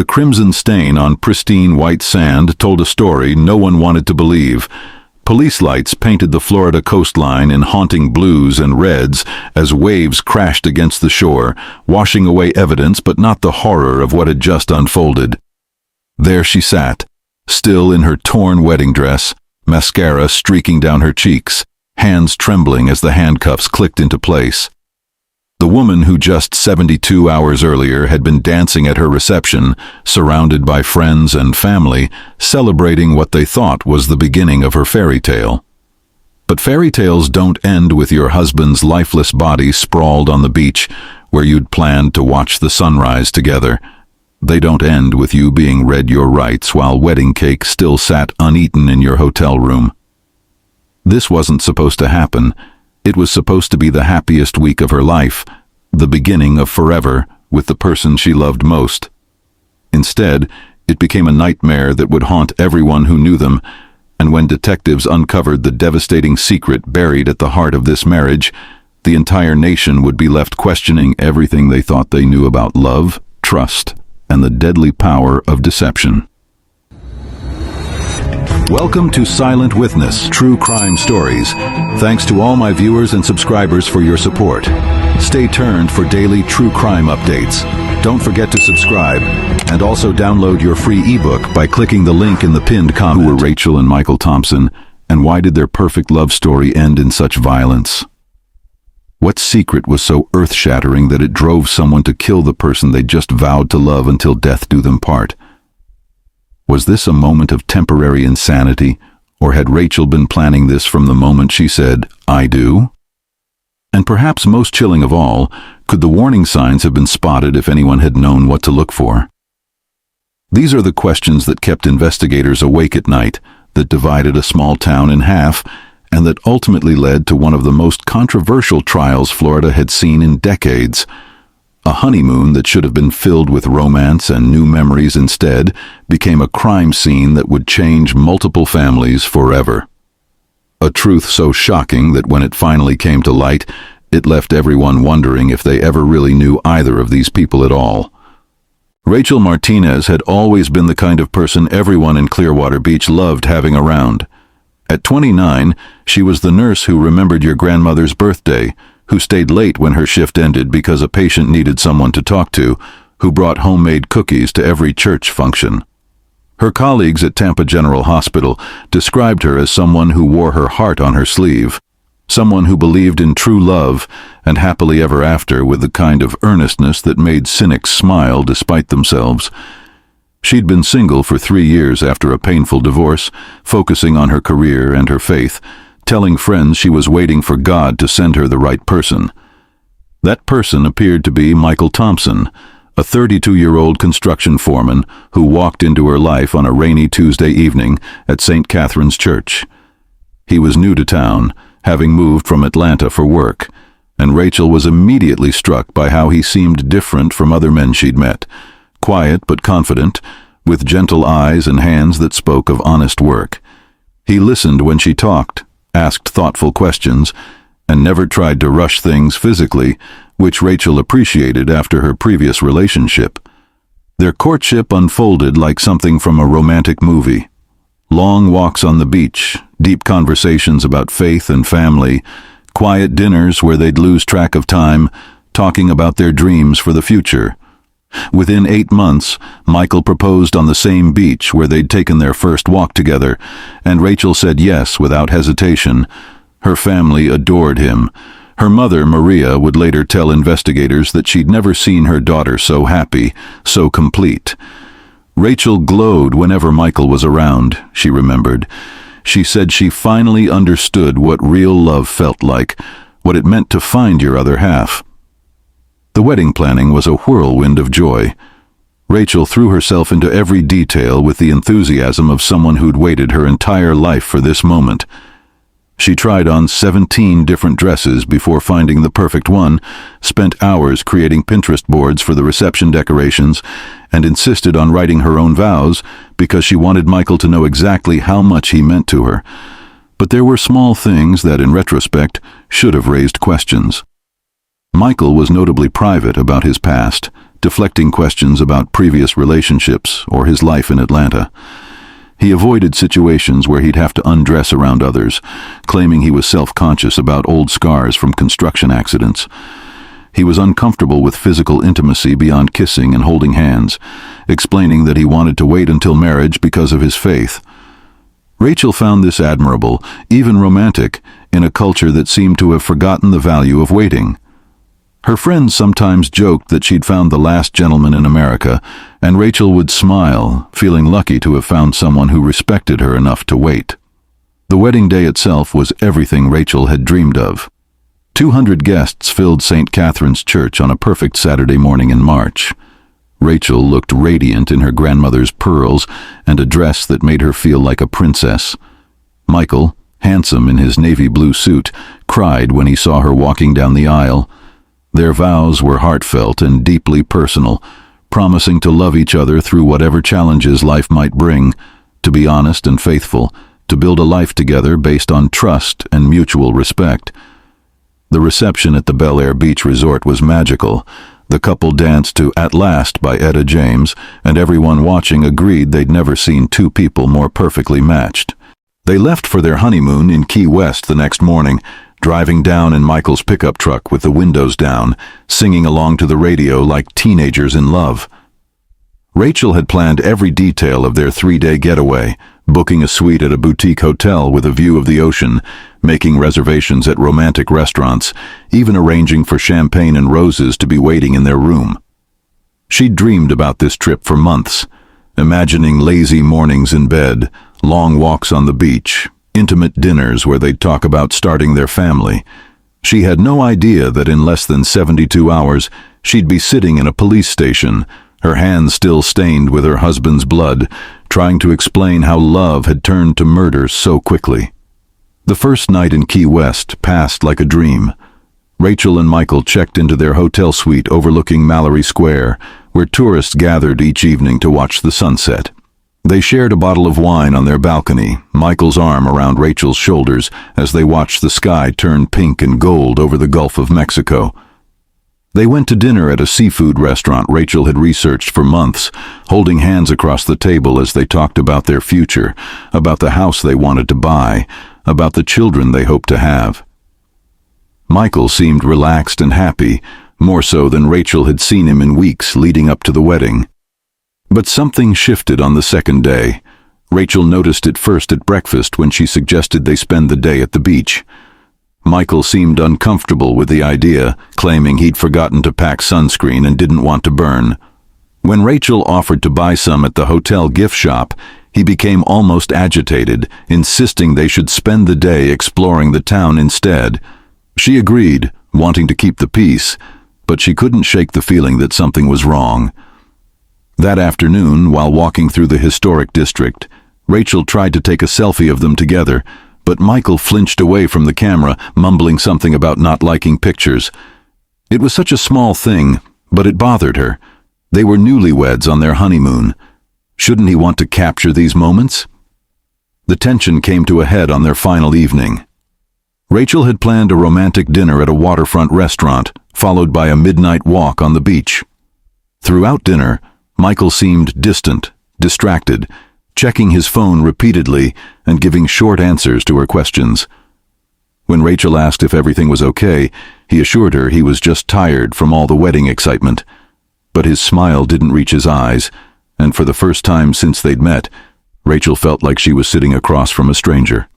The crimson stain on pristine white sand told a story no one wanted to believe. Police lights painted the Florida coastline in haunting blues and reds as waves crashed against the shore, washing away evidence but not the horror of what had just unfolded. There she sat, still in her torn wedding dress, mascara streaking down her cheeks, hands trembling as the handcuffs clicked into place. The woman who just 72 hours earlier had been dancing at her reception, surrounded by friends and family, celebrating what they thought was the beginning of her fairy tale. But fairy tales don't end with your husband's lifeless body sprawled on the beach where you'd planned to watch the sunrise together. They don't end with you being read your rights while wedding cake still sat uneaten in your hotel room. This wasn't supposed to happen. It was supposed to be the happiest week of her life, the beginning of forever with the person she loved most. Instead, it became a nightmare that would haunt everyone who knew them, and when detectives uncovered the devastating secret buried at the heart of this marriage, the entire nation would be left questioning everything they thought they knew about love, trust, and the deadly power of deception. Welcome to Silent Witness True Crime Stories. Thanks to all my viewers and subscribers for your support. Stay tuned for daily true crime updates. Don't forget to subscribe, and also download your free ebook by clicking the link in the pinned comment. Who were Rachel and Michael Thompson, and why did their perfect love story end in such violence? What secret was so earth-shattering that it drove someone to kill the person they just vowed to love until death do them part? Was this a moment of temporary insanity, or had Rachel been planning this from the moment she said, "I do"? And perhaps most chilling of all, could the warning signs have been spotted if anyone had known what to look for? These are the questions that kept investigators awake at night, that divided a small town in half, and that ultimately led to one of the most controversial trials Florida had seen in decades. A honeymoon that should have been filled with romance and new memories instead became a crime scene that would change multiple families forever. A truth so shocking that when it finally came to light, it left everyone wondering if they ever really knew either of these people at all. Rachel Martinez had always been the kind of person everyone in Clearwater Beach loved having around. At 29, she was the nurse who remembered your grandmother's birthday, who stayed late when her shift ended because a patient needed someone to talk to, who brought homemade cookies to every church function. Her colleagues at Tampa General Hospital described her as someone who wore her heart on her sleeve, someone who believed in true love and happily ever after with the kind of earnestness that made cynics smile despite themselves. She'd been single for 3 years after a painful divorce, focusing on her career and her faith, telling friends she was waiting for God to send her the right person. That person appeared to be Michael Thompson, a 32-year-old construction foreman who walked into her life on a rainy Tuesday evening at St. Catherine's Church. He was new to town, having moved from Atlanta for work, and Rachel was immediately struck by how he seemed different from other men she'd met, quiet but confident, with gentle eyes and hands that spoke of honest work. He listened when she talked, asked thoughtful questions, and never tried to rush things physically, which Rachel appreciated after her previous relationship. Their courtship unfolded like something from a romantic movie. Long walks on the beach, deep conversations about faith and family, quiet dinners where they'd lose track of time, talking about their dreams for the future. Within 8 months, Michael proposed on the same beach where they'd taken their first walk together, and Rachel said yes without hesitation. Her family adored him. Her mother, Maria, would later tell investigators that she'd never seen her daughter so happy, so complete. Rachel glowed whenever Michael was around, she remembered. She said she finally understood what real love felt like, what it meant to find your other half. The wedding planning was a whirlwind of joy. Rachel threw herself into every detail with the enthusiasm of someone who'd waited her entire life for this moment. She tried on 17 different dresses before finding the perfect one, spent hours creating Pinterest boards for the reception decorations, and insisted on writing her own vows because she wanted Michael to know exactly how much he meant to her. But there were small things that, in retrospect, should have raised questions. Michael was notably private about his past, deflecting questions about previous relationships or his life in Atlanta. He avoided situations where he'd have to undress around others, claiming he was self-conscious about old scars from construction accidents. He was uncomfortable with physical intimacy beyond kissing and holding hands, explaining that he wanted to wait until marriage because of his faith. Rachel found this admirable, even romantic, in a culture that seemed to have forgotten the value of waiting. Her friends sometimes joked that she'd found the last gentleman in America, and Rachel would smile, feeling lucky to have found someone who respected her enough to wait. The wedding day itself was everything Rachel had dreamed of. 200 guests filled St. Catherine's Church on a perfect Saturday morning in March. Rachel looked radiant in her grandmother's pearls and a dress that made her feel like a princess. Michael, handsome in his navy blue suit, cried when he saw her walking down the aisle. Their vows were heartfelt and deeply personal, promising to love each other through whatever challenges life might bring, to be honest and faithful, to build a life together based on trust and mutual respect. The reception at the Bel Air Beach Resort was magical. The couple danced to At Last by Etta James, and everyone watching agreed they'd never seen two people more perfectly matched. They left for their honeymoon in Key West the next morning, driving down in Michael's pickup truck with the windows down, singing along to the radio like teenagers in love. Rachel had planned every detail of their 3-day getaway, booking a suite at a boutique hotel with a view of the ocean, making reservations at romantic restaurants, even arranging for champagne and roses to be waiting in their room. She'd dreamed about this trip for months, imagining lazy mornings in bed, long walks on the beach, intimate dinners where they'd talk about starting their family. She had no idea that in less than 72 hours, she'd be sitting in a police station, her hands still stained with her husband's blood, trying to explain how love had turned to murder so quickly. The first night in Key West passed like a dream. Rachel and Michael checked into their hotel suite overlooking Mallory Square, where tourists gathered each evening to watch the sunset. They shared a bottle of wine on their balcony, Michael's arm around Rachel's shoulders as they watched the sky turn pink and gold over the Gulf of Mexico. They went to dinner at a seafood restaurant Rachel had researched for months, holding hands across the table as they talked about their future, about the house they wanted to buy, about the children they hoped to have. Michael seemed relaxed and happy, more so than Rachel had seen him in weeks leading up to the wedding. But something shifted on the second day. Rachel noticed it first at breakfast when she suggested they spend the day at the beach. Michael seemed uncomfortable with the idea, claiming he'd forgotten to pack sunscreen and didn't want to burn. When Rachel offered to buy some at the hotel gift shop, he became almost agitated, insisting they should spend the day exploring the town instead. She agreed, wanting to keep the peace, but she couldn't shake the feeling that something was wrong. That afternoon, while walking through the historic district, Rachel tried to take a selfie of them together, but Michael flinched away from the camera, mumbling something about not liking pictures. It was such a small thing, but it bothered her. They were newlyweds on their honeymoon. Shouldn't he want to capture these moments? The tension came to a head on their final evening. Rachel had planned a romantic dinner at a waterfront restaurant, followed by a midnight walk on the beach. Throughout dinner, Michael seemed distant, distracted, checking his phone repeatedly and giving short answers to her questions. When Rachel asked if everything was okay, he assured her he was just tired from all the wedding excitement. But his smile didn't reach his eyes, and for the first time since they'd met, Rachel felt like she was sitting across from a stranger.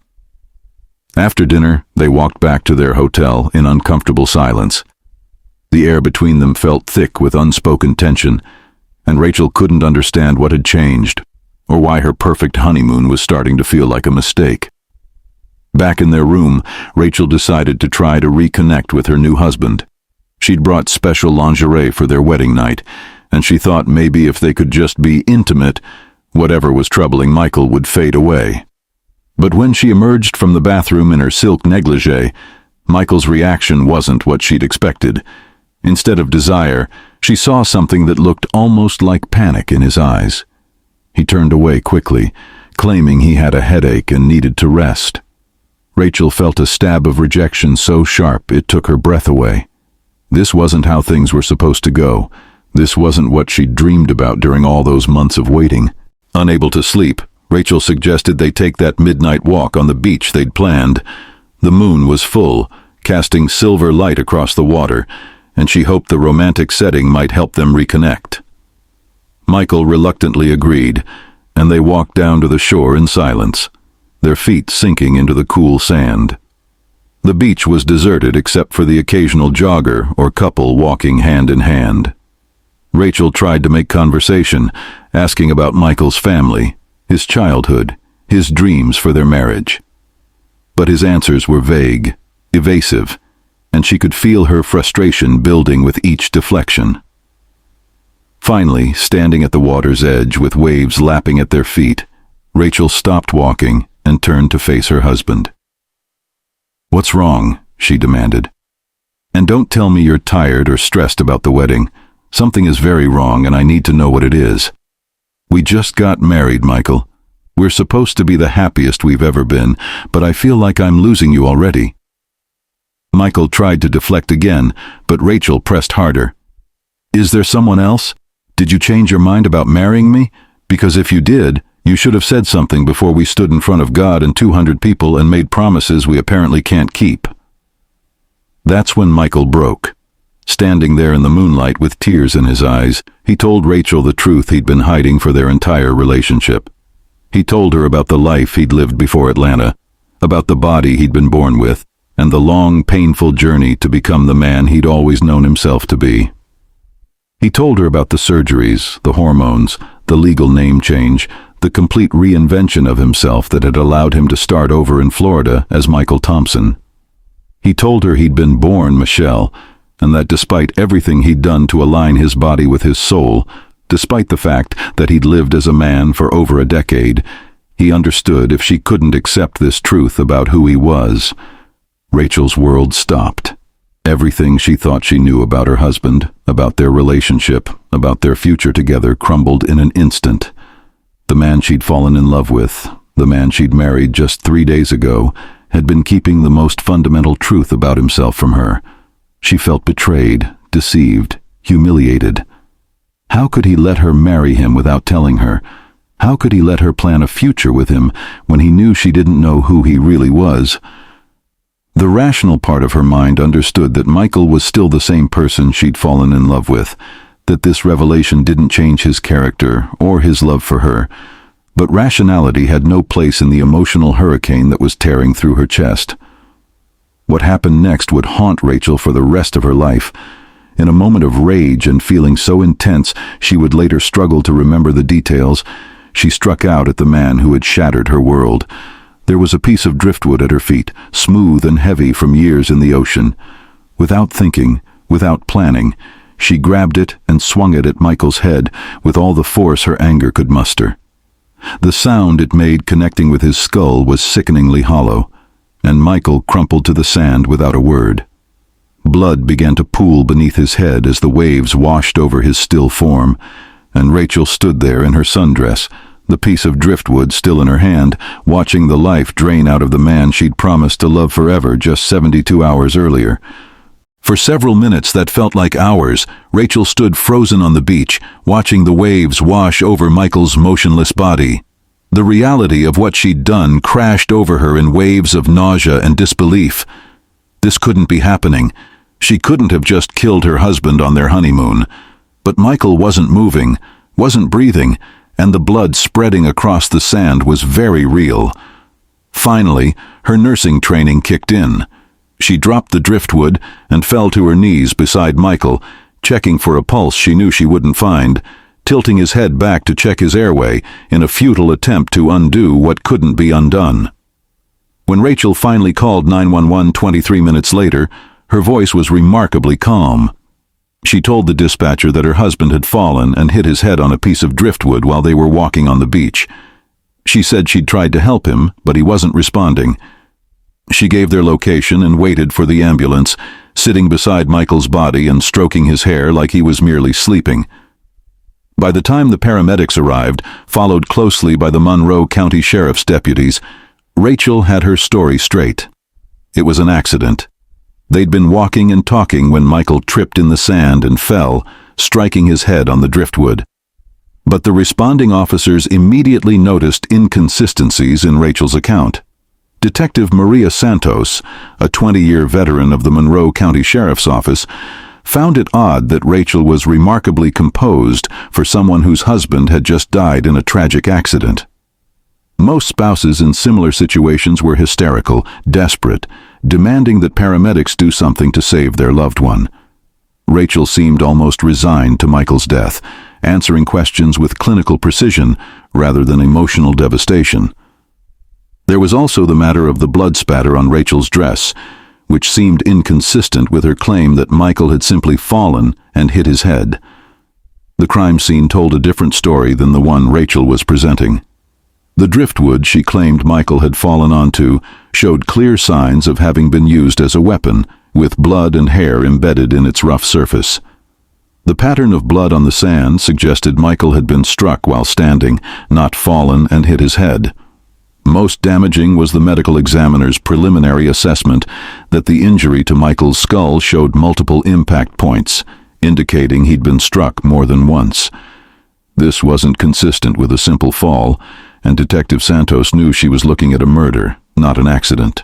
After dinner, they walked back to their hotel in uncomfortable silence. The air between them felt thick with unspoken tension, and Rachel couldn't understand what had changed, or why her perfect honeymoon was starting to feel like a mistake. Back in their room, Rachel decided to try to reconnect with her new husband. She'd brought special lingerie for their wedding night, and she thought maybe if they could just be intimate, whatever was troubling Michael would fade away. But when she emerged from the bathroom in her silk negligee, Michael's reaction wasn't what she'd expected. Instead of desire, she saw something that looked almost like panic in his eyes. He turned away quickly, claiming he had a headache and needed to rest. Rachel felt a stab of rejection so sharp it took her breath away. This wasn't how things were supposed to go. This wasn't what she'd dreamed about during all those months of waiting. Unable to sleep, Rachel suggested they take that midnight walk on the beach they'd planned. The moon was full, casting silver light across the water, and she hoped the romantic setting might help them reconnect. Michael reluctantly agreed, and they walked down to the shore in silence, their feet sinking into the cool sand. The beach was deserted except for the occasional jogger or couple walking hand in hand. Rachel tried to make conversation, asking about Michael's family, his childhood, his dreams for their marriage. But his answers were vague, evasive, and she could feel her frustration building with each deflection. Finally, standing at the water's edge with waves lapping at their feet, Rachel stopped walking and turned to face her husband. "What's wrong?" she demanded. "And don't tell me you're tired or stressed about the wedding. Something is very wrong and I need to know what it is. We just got married, Michael. We're supposed to be the happiest we've ever been, but I feel like I'm losing you already." Michael tried to deflect again, but Rachel pressed harder. "Is there someone else? Did you change your mind about marrying me? Because if you did, you should have said something before we stood in front of God and 200 people and made promises we apparently can't keep." That's when Michael broke. Standing there in the moonlight with tears in his eyes, he told Rachel the truth he'd been hiding for their entire relationship. He told her about the life he'd lived before Atlanta, about the body he'd been born with, and the long, painful journey to become the man he'd always known himself to be. He told her about the surgeries, the hormones, the legal name change, the complete reinvention of himself that had allowed him to start over in Florida as Michael Thompson. He told her he'd been born Michelle, and that despite everything he'd done to align his body with his soul, despite the fact that he'd lived as a man for over a decade, he understood if she couldn't accept this truth about who he was. Rachel's world stopped. Everything she thought she knew about her husband, about their relationship, about their future together crumbled in an instant. The man she'd fallen in love with, the man she'd married just 3 days ago, had been keeping the most fundamental truth about himself from her. She felt betrayed, deceived, humiliated. How could he let her marry him without telling her? How could he let her plan a future with him when he knew she didn't know who he really was? The rational part of her mind understood that Michael was still the same person she'd fallen in love with, that this revelation didn't change his character or his love for her. But rationality had no place in the emotional hurricane that was tearing through her chest. What happened next would haunt Rachel for the rest of her life. In a moment of rage and feeling so intense she would later struggle to remember the details, she struck out at the man who had shattered her world. There was a piece of driftwood at her feet, smooth and heavy from years in the ocean. Without thinking, without planning, she grabbed it and swung it at Michael's head with all the force her anger could muster. The sound it made connecting with his skull was sickeningly hollow, and Michael crumpled to the sand without a word. Blood began to pool beneath his head as the waves washed over his still form, and Rachel stood there in her sundress, the piece of driftwood still in her hand, watching the life drain out of the man she'd promised to love forever just 72 hours earlier. For several minutes that felt like hours, Rachel stood frozen on the beach, watching the waves wash over Michael's motionless body. The reality of what she'd done crashed over her in waves of nausea and disbelief. This couldn't be happening. She couldn't have just killed her husband on their honeymoon. But Michael wasn't moving, wasn't breathing, and the blood spreading across the sand was very real. Finally, her nursing training kicked in. She dropped the driftwood and fell to her knees beside Michael, checking for a pulse she knew she wouldn't find, tilting his head back to check his airway in a futile attempt to undo what couldn't be undone. When Rachel finally called 911 23 minutes later, her voice was remarkably calm. She told the dispatcher that her husband had fallen and hit his head on a piece of driftwood while they were walking on the beach. She said she'd tried to help him, but he wasn't responding. She gave their location and waited for the ambulance, sitting beside Michael's body and stroking his hair like he was merely sleeping. By the time the paramedics arrived, followed closely by the Monroe County Sheriff's deputies, Rachel had her story straight. It was an accident. They'd been walking and talking when Michael tripped in the sand and fell, striking his head on the driftwood. But the responding officers immediately noticed inconsistencies in Rachel's account. Detective Maria Santos, a 20-year veteran of the Monroe County Sheriff's Office, found it odd that Rachel was remarkably composed for someone whose husband had just died in a tragic accident. Most spouses in similar situations were hysterical, desperate, demanding that paramedics do something to save their loved one. Rachel seemed almost resigned to Michael's death, answering questions with clinical precision rather than emotional devastation. There was also the matter of the blood spatter on Rachel's dress, which seemed inconsistent with her claim that Michael had simply fallen and hit his head. The crime scene told a different story than the one Rachel was presenting. The driftwood she claimed Michael had fallen onto showed clear signs of having been used as a weapon, with blood and hair embedded in its rough surface. The pattern of blood on the sand suggested Michael had been struck while standing, not fallen and hit his head. Most damaging was the medical examiner's preliminary assessment that the injury to Michael's skull showed multiple impact points, indicating he'd been struck more than once. This wasn't consistent with a simple fall, and Detective Santos knew she was looking at a murder, not an accident.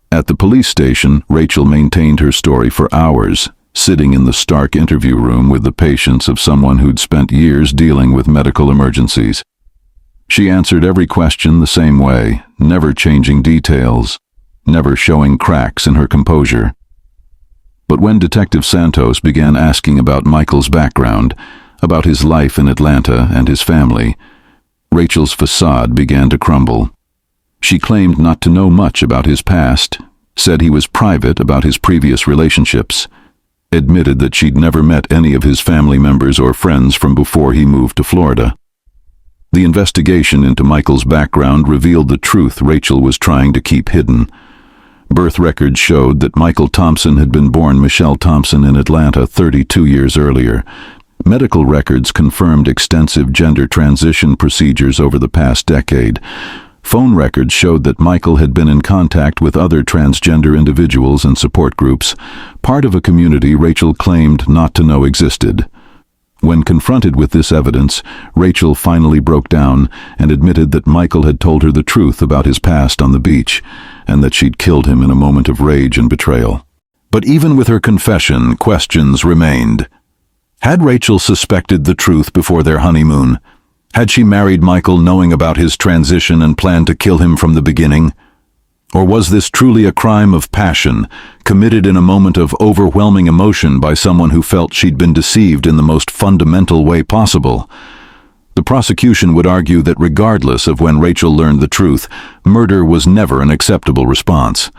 At the police station, Rachel maintained her story for hours, sitting in the stark interview room with the patience of someone who'd spent years dealing with medical emergencies. She answered every question the same way, never changing details, never showing cracks in her composure. But when Detective Santos began asking about Michael's background, about his life in Atlanta and his family, Rachel's facade began to crumble. She claimed not to know much about his past, said he was private about his previous relationships, admitted that she'd never met any of his family members or friends from before he moved to Florida. The investigation into Michael's background revealed the truth Rachel was trying to keep hidden. Birth records showed that Michael Thompson had been born Michelle Thompson in Atlanta 32 years earlier. Medical records confirmed extensive gender transition procedures over the past decade. Phone records showed that Michael had been in contact with other transgender individuals and support groups, part of a community Rachel claimed not to know existed. When confronted with this evidence, Rachel finally broke down and admitted that Michael had told her the truth about his past on the beach, and that she'd killed him in a moment of rage and betrayal. But even with her confession, questions remained. Had Rachel suspected the truth before their honeymoon? Had she married Michael knowing about his transition and planned to kill him from the beginning? Or was this truly a crime of passion, committed in a moment of overwhelming emotion by someone who felt she'd been deceived in the most fundamental way possible? The prosecution would argue that regardless of when Rachel learned the truth, murder was never an acceptable response.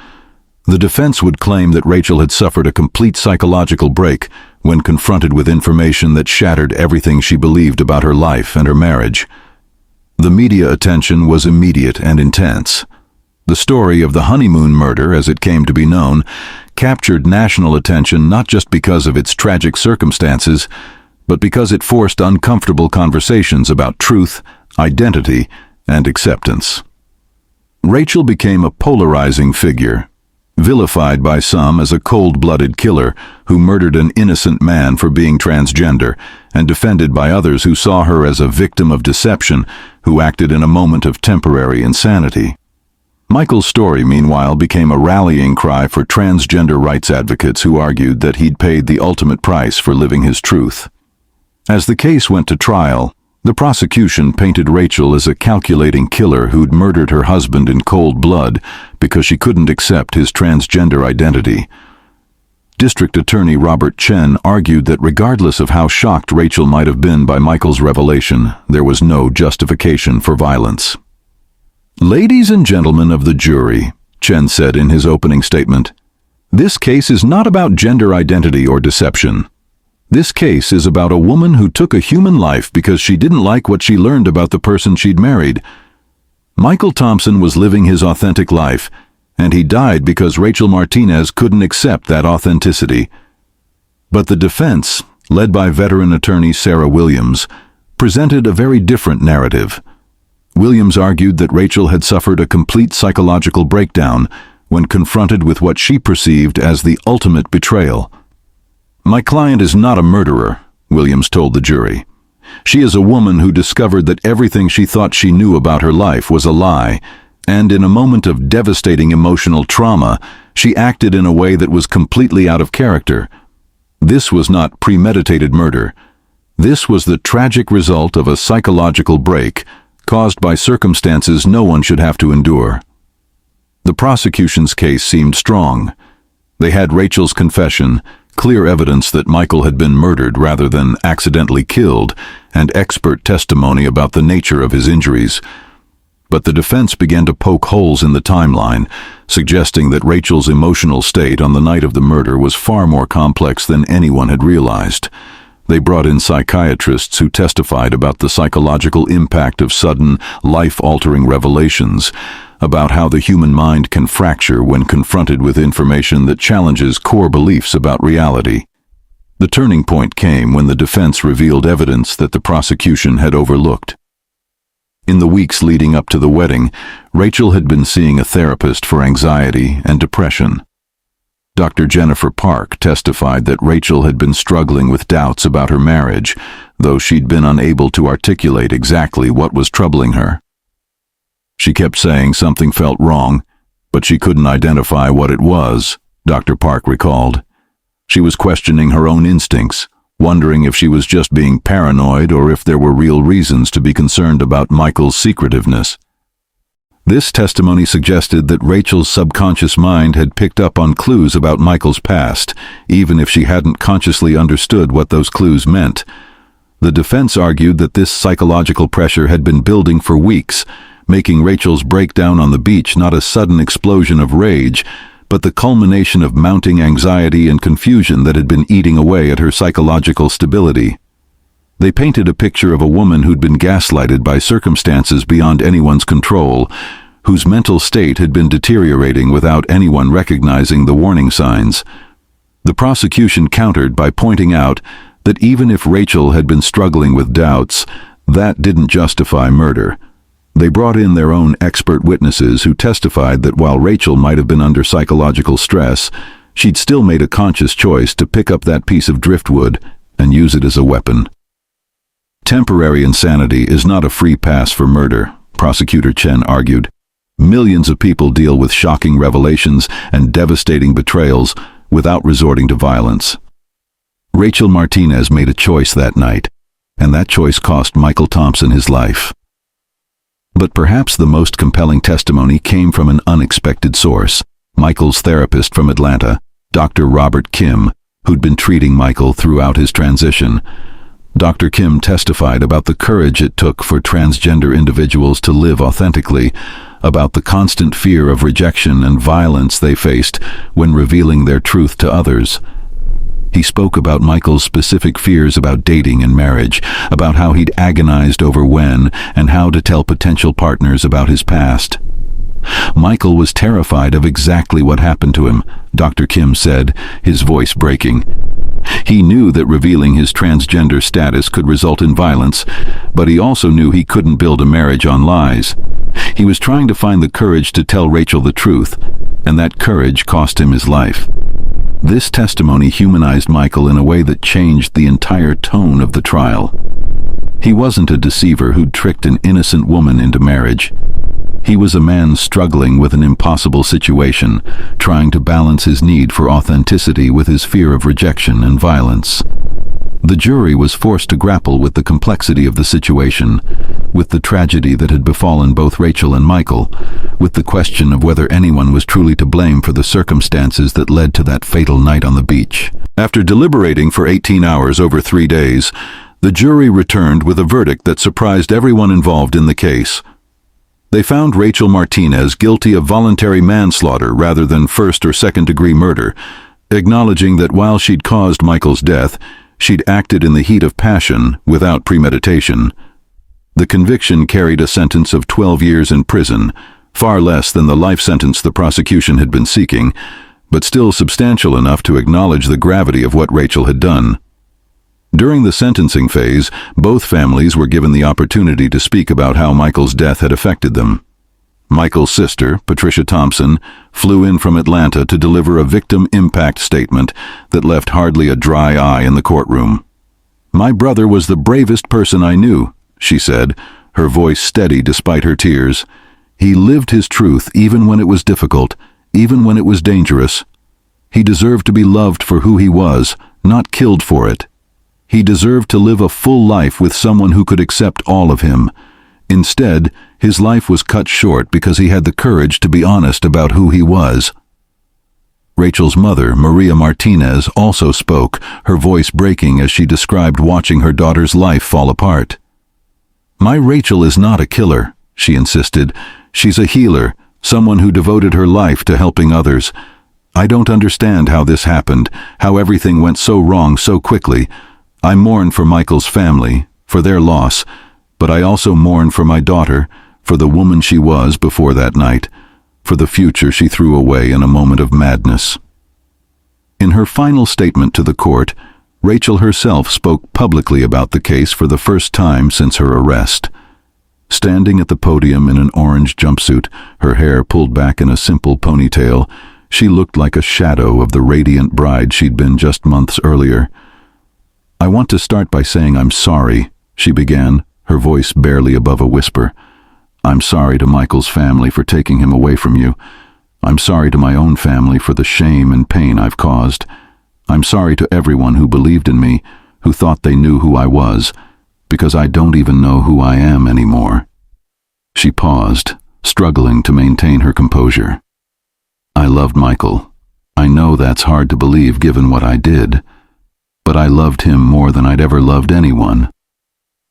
The defense would claim that Rachel had suffered a complete psychological break when confronted with information that shattered everything she believed about her life and her marriage. The media attention was immediate and intense. The story of the honeymoon murder, as it came to be known, captured national attention not just because of its tragic circumstances, but because it forced uncomfortable conversations about truth, identity, and acceptance. Rachel became a polarizing figure, vilified by some as a cold-blooded killer who murdered an innocent man for being transgender, and defended by others who saw her as a victim of deception who acted in a moment of temporary insanity. Michael's story, meanwhile, became a rallying cry for transgender rights advocates who argued that he'd paid the ultimate price for living his truth. As the case went to trial, the prosecution painted Rachel as a calculating killer who'd murdered her husband in cold blood because she couldn't accept his transgender identity. District Attorney Robert Chen argued that regardless of how shocked Rachel might have been by Michael's revelation, there was no justification for violence. "Ladies and gentlemen of the jury," Chen said in his opening statement, "this case is not about gender identity or deception. This case is about a woman who took a human life because she didn't like what she learned about the person she'd married. Michael Thompson was living his authentic life, and he died because Rachel Martinez couldn't accept that authenticity." But the defense, led by veteran attorney Sarah Williams, presented a very different narrative. Williams argued that Rachel had suffered a complete psychological breakdown when confronted with what she perceived as the ultimate betrayal. "My client is not a murderer," Williams told the jury. "She is a woman who discovered that everything she thought she knew about her life was a lie, and in a moment of devastating emotional trauma, she acted in a way that was completely out of character. This was not premeditated murder. This was the tragic result of a psychological break caused by circumstances no one should have to endure." The prosecution's case seemed strong. They had Rachel's confession, clear evidence that Michael had been murdered rather than accidentally killed, and expert testimony about the nature of his injuries. But the defense began to poke holes in the timeline, suggesting that Rachel's emotional state on the night of the murder was far more complex than anyone had realized. They brought in psychiatrists who testified about the psychological impact of sudden, life-altering revelations, about how the human mind can fracture when confronted with information that challenges core beliefs about reality. The turning point came when the defense revealed evidence that the prosecution had overlooked. In the weeks leading up to the wedding, Rachel had been seeing a therapist for anxiety and depression. Dr. Jennifer Park testified that Rachel had been struggling with doubts about her marriage, though she'd been unable to articulate exactly what was troubling her. She kept saying something felt wrong, but she couldn't identify what it was, Dr. Park recalled. She was questioning her own instincts, wondering if she was just being paranoid or if there were real reasons to be concerned about Michael's secretiveness. This testimony suggested that Rachel's subconscious mind had picked up on clues about Michael's past, even if she hadn't consciously understood what those clues meant. The defense argued that this psychological pressure had been building for weeks, making Rachel's breakdown on the beach not a sudden explosion of rage, but the culmination of mounting anxiety and confusion that had been eating away at her psychological stability. They painted a picture of a woman who'd been gaslighted by circumstances beyond anyone's control, whose mental state had been deteriorating without anyone recognizing the warning signs. The prosecution countered by pointing out that even if Rachel had been struggling with doubts, that didn't justify murder. They brought in their own expert witnesses who testified that while Rachel might have been under psychological stress, she'd still made a conscious choice to pick up that piece of driftwood and use it as a weapon. Temporary insanity is not a free pass for murder, Prosecutor Chen argued. Millions of people deal with shocking revelations and devastating betrayals without resorting to violence. Rachel Martinez made a choice that night, and that choice cost Michael Thompson his life. But perhaps the most compelling testimony came from an unexpected source, Michael's therapist from Atlanta, Dr. Robert Kim, who'd been treating Michael throughout his transition. Dr. Kim testified about the courage it took for transgender individuals to live authentically, about the constant fear of rejection and violence they faced when revealing their truth to others. He spoke about Michael's specific fears about dating and marriage, about how he'd agonized over when and how to tell potential partners about his past. Michael was terrified of exactly what happened to him, Dr. Kim said, his voice breaking. He knew that revealing his transgender status could result in violence, but he also knew he couldn't build a marriage on lies. He was trying to find the courage to tell Rachel the truth, and that courage cost him his life. This testimony humanized Michael in a way that changed the entire tone of the trial. He wasn't a deceiver who'd tricked an innocent woman into marriage. He was a man struggling with an impossible situation, trying to balance his need for authenticity with his fear of rejection and violence. The jury was forced to grapple with the complexity of the situation, with the tragedy that had befallen both Rachel and Michael, with the question of whether anyone was truly to blame for the circumstances that led to that fatal night on the beach. After deliberating for 18 hours over 3 days, the jury returned with a verdict that surprised everyone involved in the case. They found Rachel Martinez guilty of voluntary manslaughter rather than first- or second-degree murder, acknowledging that while she'd caused Michael's death, she'd acted in the heat of passion without premeditation. The conviction carried a sentence of 12 years in prison, far less than the life sentence the prosecution had been seeking, but still substantial enough to acknowledge the gravity of what Rachel had done. During the sentencing phase, both families were given the opportunity to speak about how Michael's death had affected them. Michael's sister, Patricia Thompson, flew in from Atlanta to deliver a victim impact statement that left hardly a dry eye in the courtroom. "My brother was the bravest person I knew," she said, her voice steady despite her tears. "He lived his truth even when it was difficult, even when it was dangerous. He deserved to be loved for who he was, not killed for it. He deserved to live a full life with someone who could accept all of him. Instead, his life was cut short because he had the courage to be honest about who he was." Rachel's mother, Maria Martinez, also spoke, her voice breaking as she described watching her daughter's life fall apart. "My Rachel is not a killer," she insisted. "She's a healer, someone who devoted her life to helping others. I don't understand how this happened, how everything went so wrong so quickly. I mourn for Michael's family, for their loss, but I also mourn for my daughter, for the woman she was before that night, for the future she threw away in a moment of madness." In her final statement to the court, Rachel herself spoke publicly about the case for the first time since her arrest. Standing at the podium in an orange jumpsuit, her hair pulled back in a simple ponytail, she looked like a shadow of the radiant bride she'd been just months earlier. "I want to start by saying I'm sorry," she began, her voice barely above a whisper. "I'm sorry to Michael's family for taking him away from you. I'm sorry to my own family for the shame and pain I've caused. I'm sorry to everyone who believed in me, who thought they knew who I was, because I don't even know who I am anymore." She paused, struggling to maintain her composure. "I loved Michael. I know that's hard to believe given what I did, but I loved him more than I'd ever loved anyone.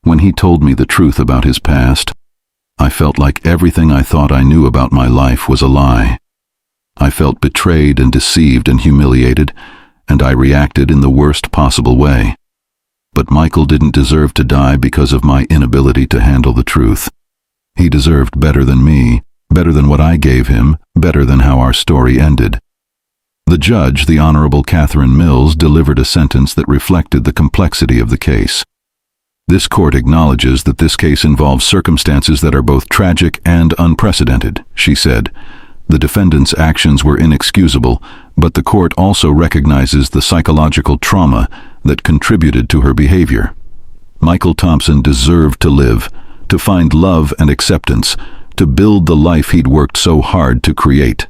When he told me the truth about his past, I felt like everything I thought I knew about my life was a lie. I felt betrayed and deceived and humiliated, and I reacted in the worst possible way. But Michael didn't deserve to die because of my inability to handle the truth. He deserved better than me, better than what I gave him, better than how our story ended." The judge, the Honorable Catherine Mills, delivered a sentence that reflected the complexity of the case. "This court acknowledges that this case involves circumstances that are both tragic and unprecedented," she said. "The defendant's actions were inexcusable, but the court also recognizes the psychological trauma that contributed to her behavior. Michael Thompson deserved to live, to find love and acceptance, to build the life he'd worked so hard to create.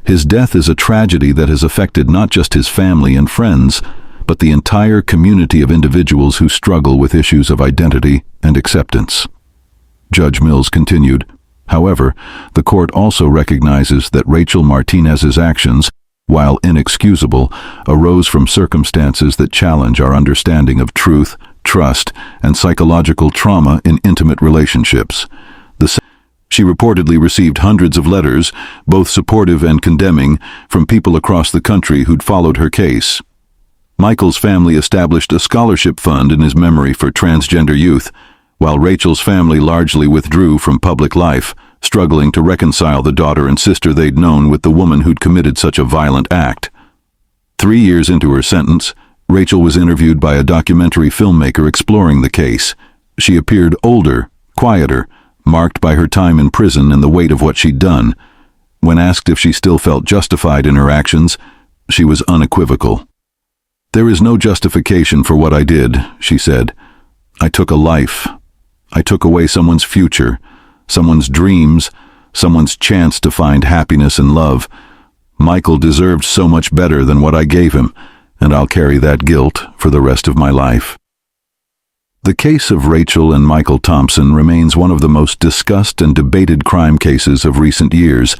His death is a tragedy that has affected not just his family and friends, but the entire community of individuals who struggle with issues of identity and acceptance." Judge Mills continued, "However, the court also recognizes that Rachel Martinez's actions, while inexcusable, arose from circumstances that challenge our understanding of truth, trust, and psychological trauma in intimate relationships. She reportedly received hundreds of letters, both supportive and condemning, from people across the country who'd followed her case. Michael's family established a scholarship fund in his memory for transgender youth, while Rachel's family largely withdrew from public life, struggling to reconcile the daughter and sister they'd known with the woman who'd committed such a violent act. 3 years into her sentence, Rachel was interviewed by a documentary filmmaker exploring the case. She appeared older, quieter, marked by her time in prison and the weight of what she'd done. When asked if she still felt justified in her actions, she was unequivocal. "There is no justification for what I did," she said. "I took a life. I took away someone's future, someone's dreams, someone's chance to find happiness and love. Michael deserved so much better than what I gave him, and I'll carry that guilt for the rest of my life." The case of Rachel and Michael Thompson remains one of the most discussed and debated crime cases of recent years,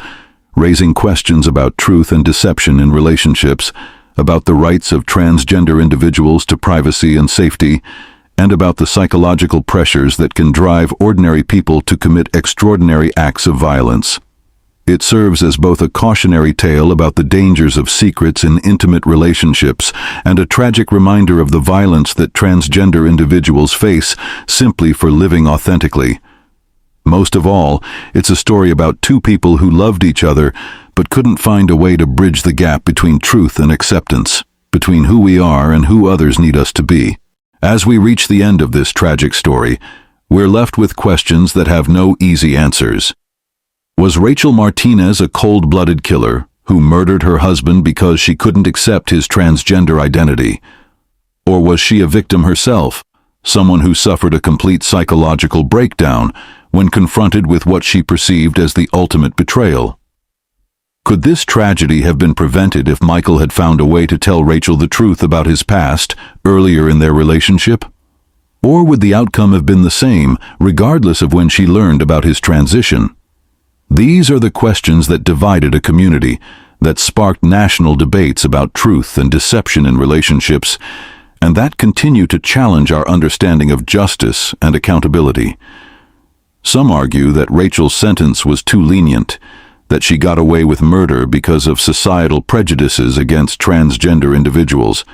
raising questions about truth and deception in relationships, about the rights of transgender individuals to privacy and safety, and about the psychological pressures that can drive ordinary people to commit extraordinary acts of violence. It serves as both a cautionary tale about the dangers of secrets in intimate relationships and a tragic reminder of the violence that transgender individuals face simply for living authentically. Most of all, it's a story about two people who loved each other but couldn't find a way to bridge the gap between truth and acceptance, between who we are and who others need us to be. As we reach the end of this tragic story, we're left with questions that have no easy answers. Was Rachel Martinez a cold-blooded killer who murdered her husband because she couldn't accept his transgender identity? Or was she a victim herself, someone who suffered a complete psychological breakdown when confronted with what she perceived as the ultimate betrayal? Could this tragedy have been prevented if Michael had found a way to tell Rachel the truth about his past earlier in their relationship? Or would the outcome have been the same, regardless of when she learned about his transition? These are the questions that divided a community, that sparked national debates about truth and deception in relationships, and that continue to challenge our understanding of justice and accountability. Some argue that Rachel's sentence was too lenient, that she got away with murder because of societal prejudices against transgender individuals.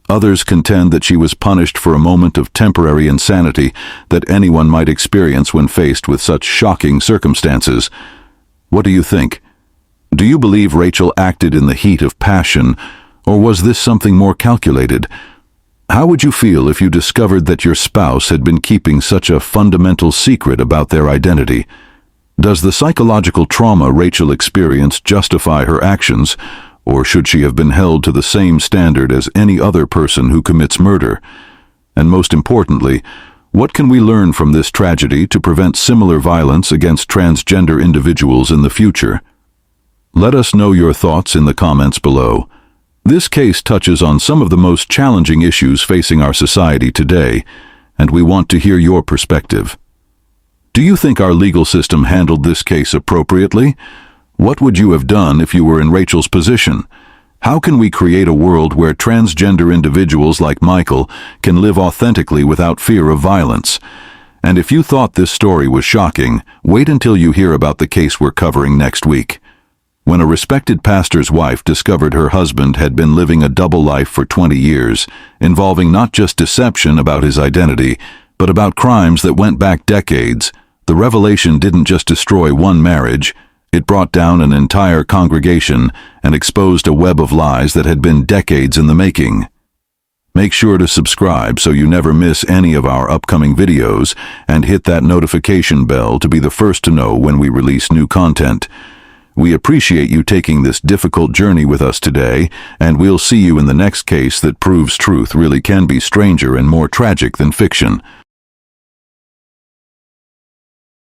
Others contend that she was punished for a moment of temporary insanity that anyone might experience when faced with such shocking circumstances. What do you think? Do you believe Rachel acted in the heat of passion, or was this something more calculated? How would you feel if you discovered that your spouse had been keeping such a fundamental secret about their identity? Does the psychological trauma Rachel experienced justify her actions, or should she have been held to the same standard as any other person who commits murder? And most importantly, what can we learn from this tragedy to prevent similar violence against transgender individuals in the future? Let us know your thoughts in the comments below. This case touches on some of the most challenging issues facing our society today, and we want to hear your perspective. Do you think our legal system handled this case appropriately? What would you have done if you were in Rachel's position? How can we create a world where transgender individuals like Michael can live authentically without fear of violence? And if you thought this story was shocking, wait until you hear about the case we're covering next week. When a respected pastor's wife discovered her husband had been living a double life for 20 years, involving not just deception about his identity, but about crimes that went back decades, the revelation didn't just destroy one marriage, it brought down an entire congregation and exposed a web of lies that had been decades in the making. Make sure to subscribe so you never miss any of our upcoming videos, and hit that notification bell to be the first to know when we release new content. We appreciate you taking this difficult journey with us today, and we'll see you in the next case that proves truth really can be stranger and more tragic than fiction.